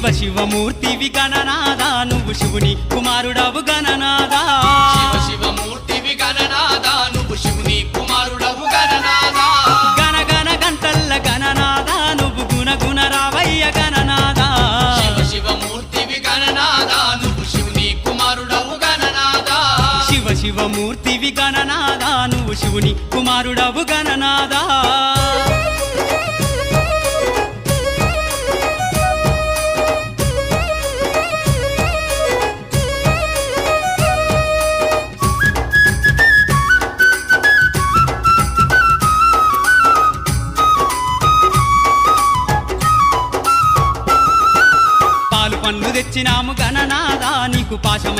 శివ శివమూర్తివి గణనాదా నువ్వు శివుని కుమారుడవు గణనాదా శివ శివమూర్తివి గణనాదా నువ్వు శివుని కుమారుడవు గణనాదా గణ గణ గంటల్ల గణనాదా నువ్వు గుణ గుణ రావయ్య గణనాదా శివ శివమూర్తివి గణనాదా నువ్వు శివుని కుమారుడవు గణనాదా శివ శివమూర్తివి గణనాదా నువ్వు శివుని కుమారుడవు గణనాదా పాలు పండ్లు తెచ్చినాము గణనాదా నీకు పాశం